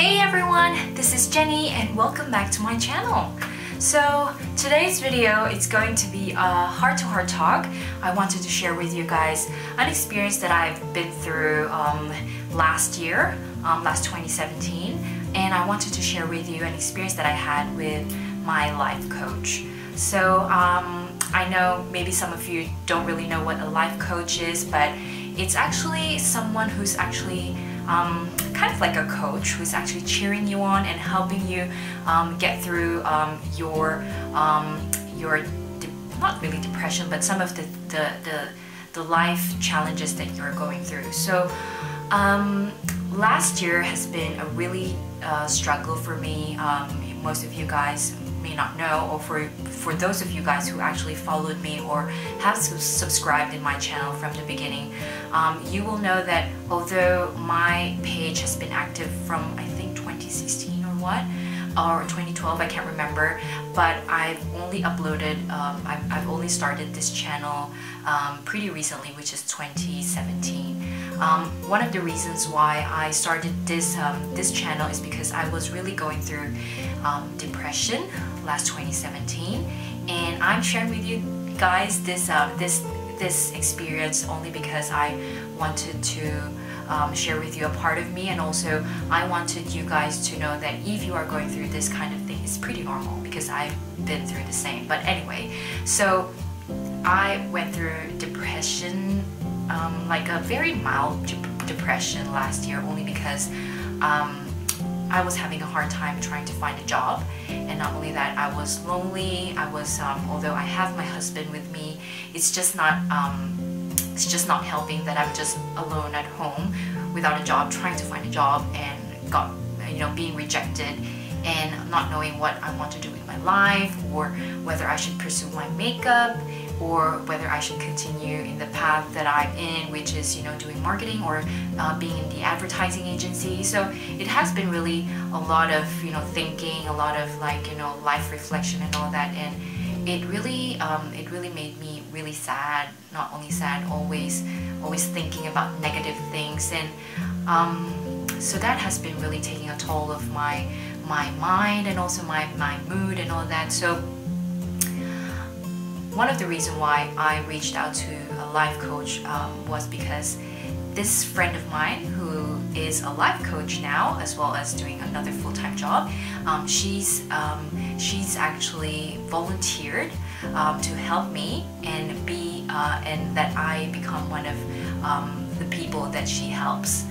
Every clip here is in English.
Hey everyone, this is Jenny and welcome back to my channel. So today's video is going to be a heart-to-heart talk. I wanted to share with you guys an experience that I've been through last year, last 2017, and I wanted to share with you an experience that I had with my life coach. So I know maybe some of you don't really know what a life coach is, but it's actually someone who's actually kind of like a coach who's actually cheering you on and helping you get through your not really depression, but some of the life challenges that you're going through. So last year has been a really struggle for me. Most of you guys may not know, or for those of you guys who actually followed me or have subscribed in my channel from the beginning, you will know that although my page has been active from I think 2016 or 2012, I can't remember, but I've only uploaded, I've only started this channel pretty recently, which is 2017. One of the reasons why I started this channel is because I was really going through depression last 2017, and I'm sharing with you guys this experience only because I wanted to share with you a part of me, and also I wanted you guys to know that if you are going through this kind of thing, it's pretty normal because I've been through the same. But anyway, so I went through depression, like a very mild depression last year, only because I was having a hard time trying to find a job, and not only that, I was lonely. I was although I have my husband with me, it's just not helping that I'm just alone at home without a job, trying to find a job, and being rejected and not knowing what I want to do with my life, or whether I should pursue my makeup, or whether I should continue in the path that I'm in, which is doing marketing or being in the advertising agency. So it has been really a lot of thinking, a lot of life reflection and all that, and it really made me really sad. Not only sad, always thinking about negative things, and so that has been really taking a toll of my mind and also my mood and all that. So one of the reasons why I reached out to a life coach was because this friend of mine, who is a life coach now as well as doing another full-time job, she's actually volunteered to help me and that I become one of the people that she helps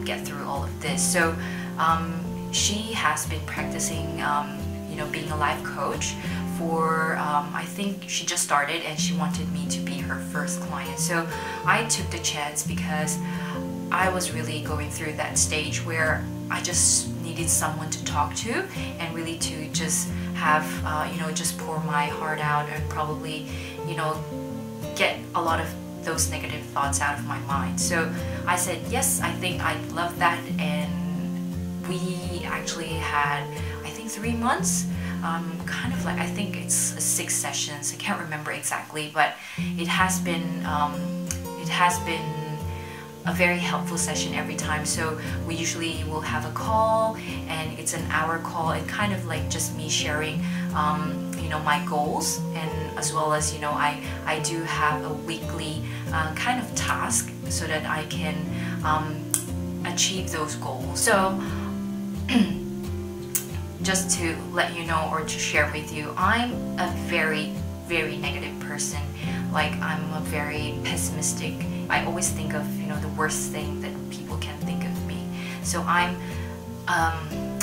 get through all of this. So she has been practicing being a life coach for I think she just started, and she wanted me to be her first client. So I took the chance because I was really going through that stage where I just needed someone to talk to and really to just have just pour my heart out and probably get a lot of those negative thoughts out of my mind. So I said yes, I think I'd love that, and we actually had I think 3 months, kind of like, I think it's 6 sessions, I can't remember exactly, but it has been a very helpful session every time. So we usually will have a call, and it's an hour call, and kind of like just me sharing my goals, and as well as I do have a weekly kind of task so that I can achieve those goals. So just to let you know, or to share with you, I'm a very negative person. Like, I'm a very pessimistic. I always think of the worst thing that people can think of me. So I'm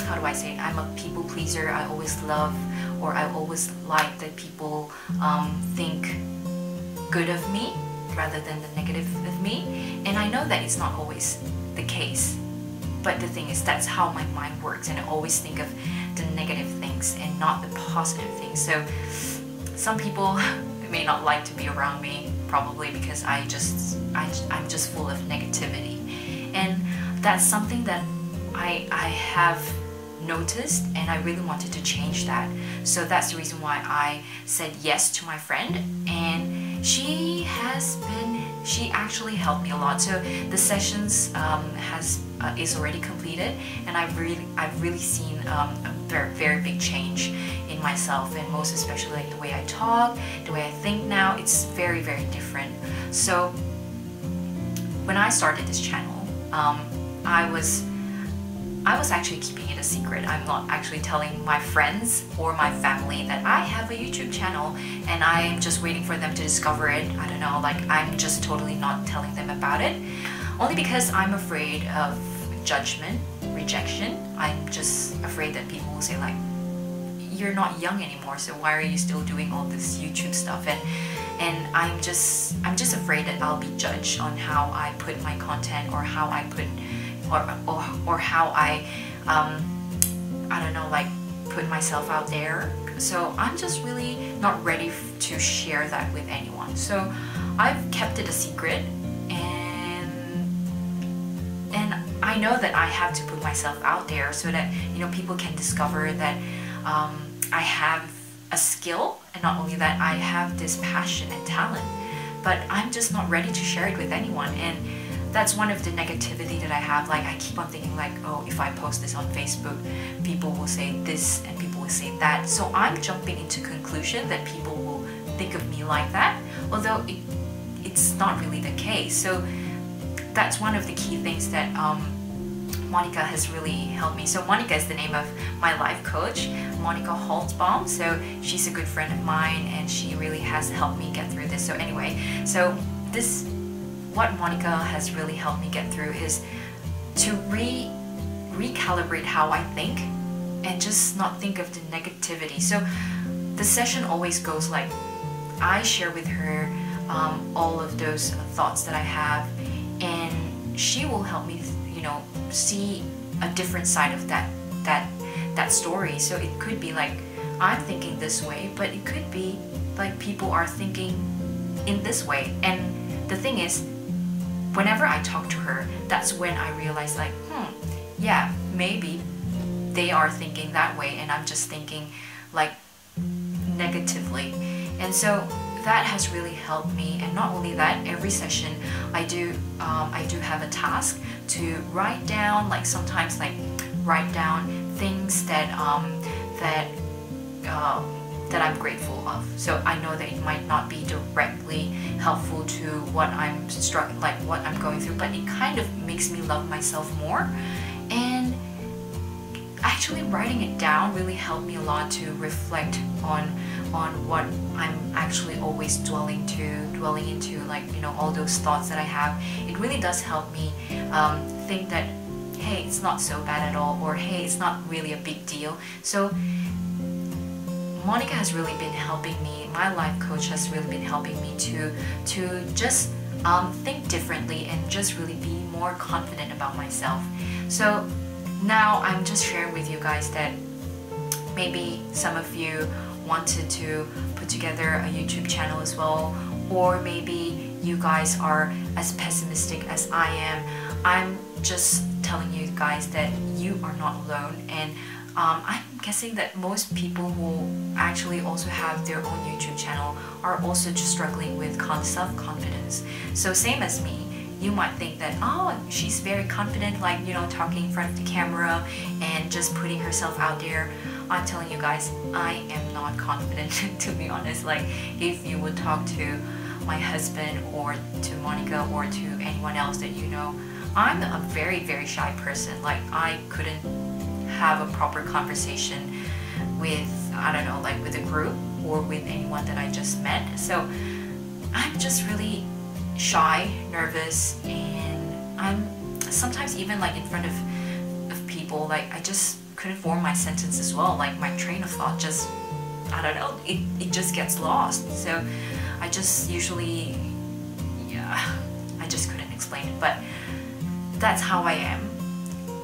how do I say it? I'm a people pleaser. I always love, or I always like that people think good of me rather than the negative of me. And I know that it's not always the case, but the thing is, that's how my mind works, and I always think of the negative things and not the positive things. So some people may not like to be around me, probably because I'm just full of negativity, and that's something that I have noticed, and I really wanted to change that. So that's the reason why I said yes to my friend, and she has been she actually helped me a lot. So the sessions is already completed, and I've really seen a very big change in myself, and most especially like the way I talk, the way I think now. It's very different. So when I started this channel, I was actually keeping it a secret. I'm not actually telling my friends or my family that I have a YouTube channel, and I'm just waiting for them to discover it. I don't know, like I'm just totally not telling them about it. Only because I'm afraid of judgment, rejection. I'm just afraid that people will say like, you're not young anymore, so why are you still doing all this YouTube stuff? And I'm just afraid that I'll be judged on how I put my content, or how I put or how I don't know, like put myself out there. So I'm just really not ready to share that with anyone. So I've kept it a secret, and I know that I have to put myself out there so that, you know, people can discover that I have a skill, and not only that, I have this passion and talent, but I'm just not ready to share it with anyone. And that's one of the negativity that I have. Like I keep on thinking like, oh, if I post this on Facebook, people will say this and people will say that. So I'm jumping into conclusion that people will think of me like that, although it's not really the case. So that's one of the key things that Monica has really helped me. So Monica is the name of my life coach, Monica Holtzbaum. So she's a good friend of mine, and she really has helped me get through this. So anyway, so what Monica has really helped me get through is to recalibrate how I think, and just not think of the negativity. So the session always goes like, I share with her all of those thoughts that I have, and she will help me, you know, see a different side of that story. So it could be like, I'm thinking this way, but it could be like people are thinking in this way. And the thing is, whenever I talk to her, that's when I realize like, yeah, maybe they are thinking that way, and I'm just thinking like negatively. And so that has really helped me. And not only that, every session I do have a task to write down, like sometimes like write down things that I'm grateful of. So I know that it might not be directly helpful to what I'm what I'm going through, but it kind of makes me love myself more. And actually writing it down really helped me a lot to reflect on what I'm actually always dwelling into, like, you know, all those thoughts that I have. It really does help me think that, hey, it's not so bad at all, or hey, it's not really a big deal. So Monica has really been helping me, my life coach has really been helping me to just think differently, and just really be more confident about myself. So now I'm just sharing with you guys that maybe some of you wanted to put together a YouTube channel as well, or maybe you guys are as pessimistic as I am. I'm just telling you guys that you are not alone, and I'm guessing that most people who actually also have their own YouTube channel are also just struggling with self-confidence. So same as me, you might think that, oh, she's very confident, like, you know, talking in front of the camera and just putting herself out there. I'm telling you guys, I am not confident to be honest. Like, if you would talk to my husband or to Monica or to anyone else that you know, I'm a very shy person. Like, I couldn't have a proper conversation with, I don't know, like with a group or with anyone that I just met. So I'm just really shy, nervous, and I'm sometimes even like in front of people, like I just couldn't form my sentence as well. Like my train of thought just, I don't know, it just gets lost. So I just usually, yeah, I just couldn't explain it, but that's how I am.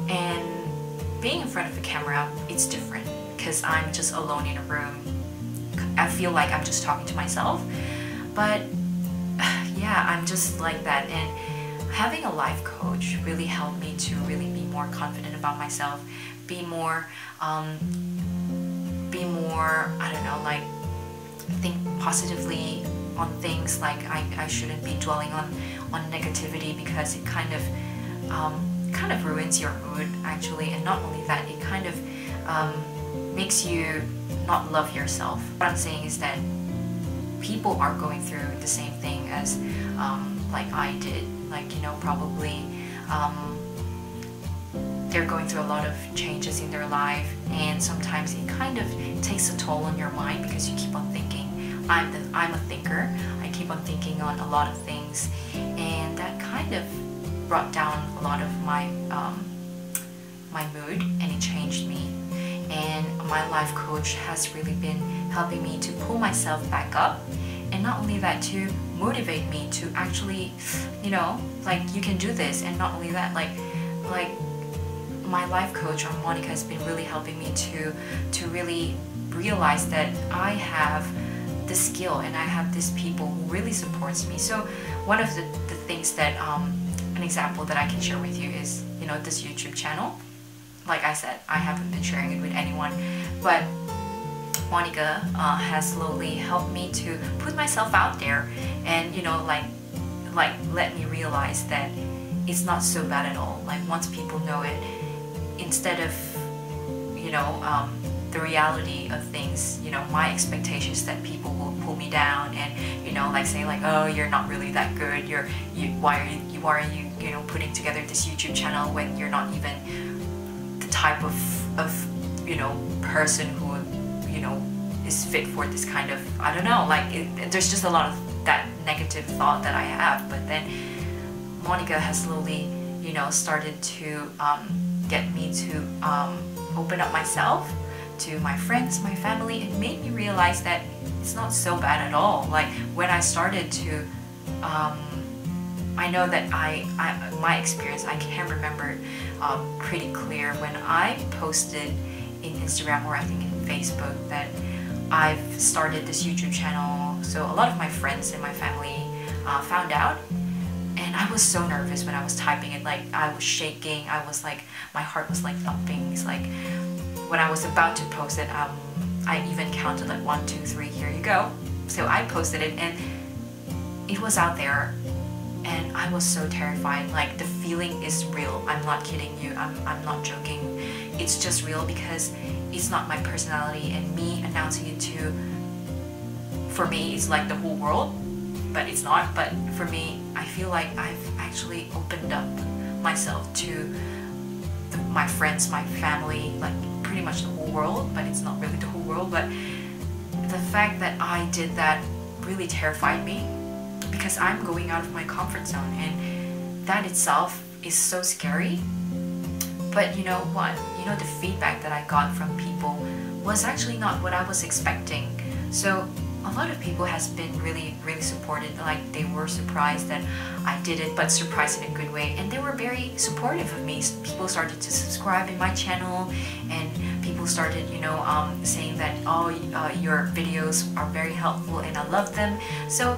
And being in front of the camera, it's different because I'm just alone in a room. I feel like I'm just talking to myself, but yeah, I'm just like that. And having a life coach really helped me to really be more confident about myself, be more, I don't know, like think positively things, like I shouldn't be dwelling on negativity, because it kind of ruins your mood actually. And not only that, it kind of makes you not love yourself. What I'm saying is that people are going through the same thing as like I did, like, you know, probably they're going through a lot of changes in their life, and sometimes it kind of takes a toll on your mind, because you keep on thinking. I'm a thinker. I keep on thinking on a lot of things, and that kind of brought down a lot of my my mood, and it changed me. And my life coach has really been helping me to pull myself back up, and not only that, to motivate me to actually, you know, like, you can do this. And not only that, like my life coach, or Monica, has been really helping me to really realize that I have the skill and I have these people who really supports me. So one of the things that an example that I can share with you is, you know, this YouTube channel. Like I said, I haven't been sharing it with anyone, but Monica has slowly helped me to put myself out there, and, you know, like let me realize that it's not so bad at all. Like, once people know it, instead of, you know, the reality of things, you know, my expectations that people will pull me down and, you know, like, say like, oh, you're not really that good, why are you you know, putting together this YouTube channel when you're not even the type of you know, person who, you know, is fit for this kind of, I don't know, like, there's just a lot of that negative thought that I have. But then Monica has slowly, you know, started to get me to open up myself to my friends, my family, and made me realize that it's not so bad at all. Like, when I started to I know that my experience, I can remember pretty clear when I posted in Instagram, or I think in Facebook, that I've started this YouTube channel. So a lot of my friends and my family found out, and I was so nervous when I was typing it. Like, I was shaking, I was like, my heart was like thumping. It's like, when I was about to post it, I even counted like 1, 2, 3, here you go. So I posted it, and it was out there, and I was so terrified. Like, the feeling is real. I'm not kidding you. I'm not joking. It's just real, because it's not my personality, and me announcing it to, for me, it's like the whole world, but it's not. But for me, I feel like I've actually opened up myself to my friends, my family, like pretty much the whole world, but it's not really the whole world. But the fact that I did that really terrified me, because I'm going out of my comfort zone, and that itself is so scary. But you know what? You know, the feedback that I got from people was actually not what I was expecting. So a lot of people has been really supportive. Like, they were surprised that I did it, but surprised in a good way, and they were very supportive of me. People started to subscribe in my channel, and people started, you know, saying that, oh, your videos are very helpful and I love them. So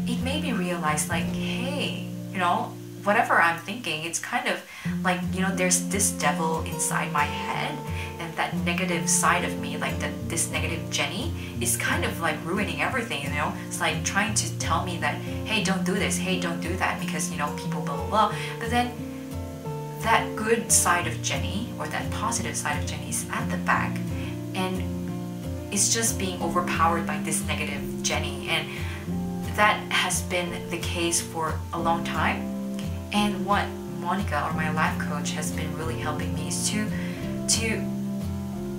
it made me realize, like, hey, you know, whatever I'm thinking, it's kind of like, you know, there's this devil inside my head, and that negative side of me, like this negative Jenny, is kind of like ruining everything, you know. It's like trying to tell me that, hey, don't do this, hey, don't do that, because, you know, people blah blah blah. But then that good side of Jenny, or that positive side of Jenny, is at the back, and it's just being overpowered by this negative Jenny. And that has been the case for a long time. And what Monica, or my life coach, has been really helping me is to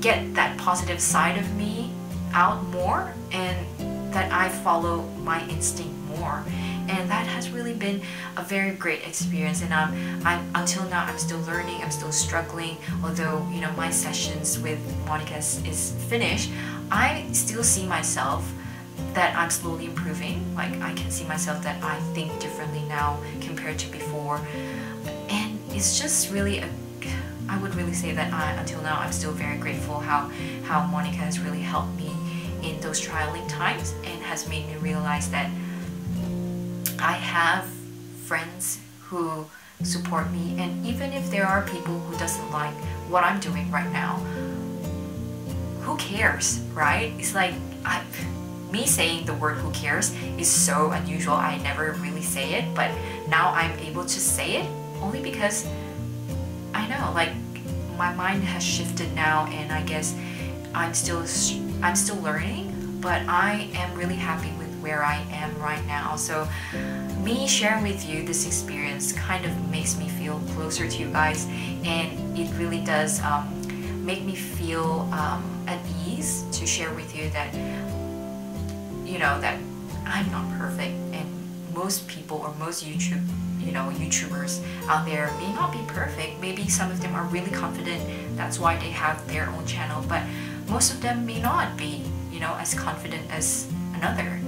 get that positive side of me out more, and that I follow my instinct more. And that has really been a very great experience. And I'm until now, I'm still learning, I'm still struggling. Although, you know, my sessions with Monica is finished, I still see myself that I'm slowly improving. Like, I can see myself that I think differently now compared to before. And it's just really I would really say that until now, I'm still very grateful how Monica has really helped me in those trialing times, and has made me realize that I have friends who support me. And even if there are people who doesn't like what I'm doing right now, who cares, right? It's like, me saying the word who cares is so unusual. I never really say it, but now I'm able to say it only because I know, like, my mind has shifted now, and I guess I'm still learning, but I am really happy with where I am right now. So me sharing with you this experience kind of makes me feel closer to you guys, and it really does make me feel at ease to share with you that, you know, that I'm not perfect, and most people or most YouTubers out there may not be perfect. Maybe some of them are really confident, that's why they have their own channel, but most of them may not be, you know, as confident as another.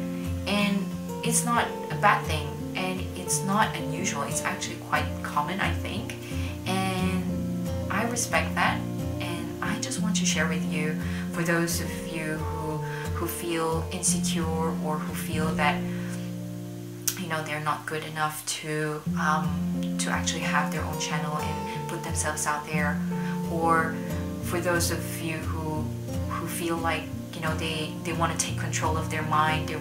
And it's not a bad thing, and it's not unusual. It's actually quite common, I think, and I respect that. And I just want to share with you, for those of you who feel insecure, or who feel that, you know, they're not good enough to actually have their own channel and put themselves out there, or for those of you who feel like, you know, they want to take control of their mind, they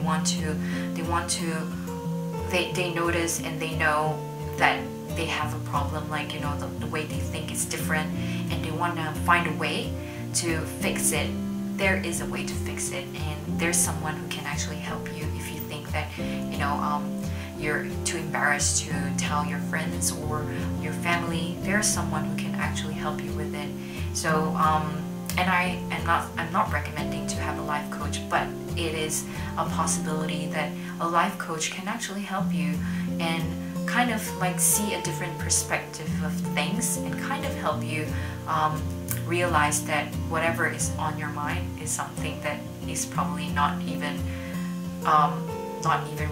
notice and they know that they have a problem, like, you know, the way they think is different, and they want to find a way to fix it. There is a way to fix it, and there's someone who can actually help you if you think that, you know, you're too embarrassed to tell your friends or your family. There's someone who can actually help you with it. So and I'm not recommending to have a life coach, but it is a possibility that a life coach can actually help you and kind of like see a different perspective of things, and kind of help you realize that whatever is on your mind is something that is probably not even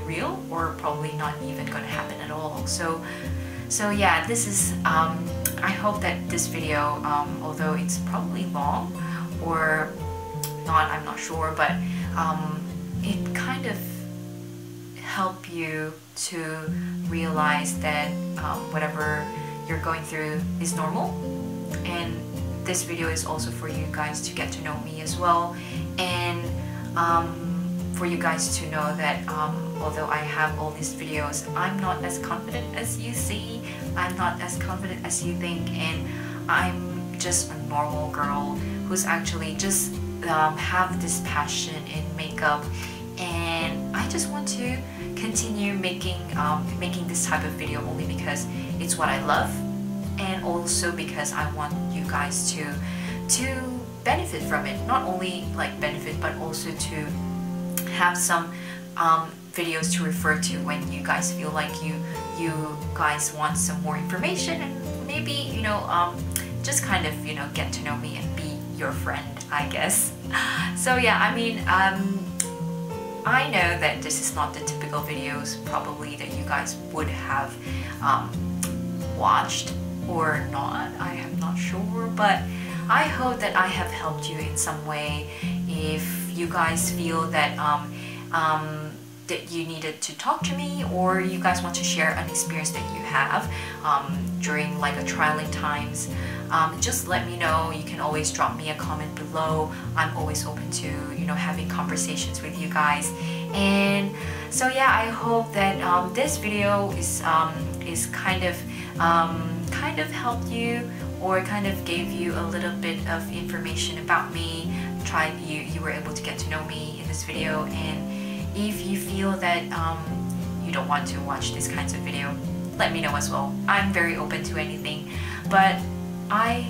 real, or probably not even going to happen at all. So yeah, this is I hope that this video, although it's probably long or not, I'm not sure, but it kind of help you to realize that whatever you're going through is normal. And this video is also for you guys to get to know me as well, and for you guys to know that although I have all these videos, I'm not as confident as you see, I'm not as confident as you think, and I'm just a normal girl who's actually just have this passion in makeup, and I just want to continue making this type of video only because it's what I love, and also because I want you guys to benefit from it. Not only like benefit, but also to have some videos to refer to when you guys feel like you guys want some more information, and maybe, you know, just kind of, you know, get to know me and be your friend, I guess. So yeah, I mean, I know that this is not the typical videos probably that you guys would have watched or not. I am not sure, but I hope that I have helped you in some way. If you guys feel that that you needed to talk to me, or you guys want to share an experience that you have during like a trialing times, just let me know. You can always drop me a comment below. I'm always open to, you know, having conversations with you guys. And so yeah, I hope that this video is kind of helped you, or kind of gave you a little bit of information about me. You were able to get to know me in this video. And if you feel that you don't want to watch these kinds of video, let me know as well. I'm very open to anything, but I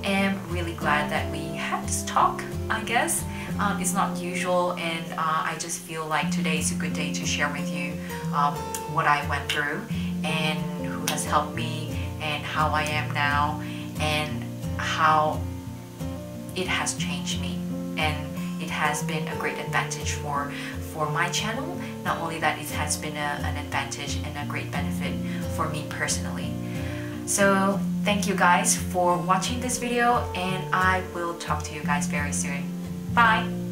am really glad that we had this talk, I guess. It's not usual, and I just feel like today is a good day to share with you what I went through, and who has helped me, and how I am now, and how it has changed me. And it has been a great advantage for my channel. Not only that, it has been an advantage and a great benefit for me personally. So thank you guys for watching this video, and I will talk to you guys very soon. Bye!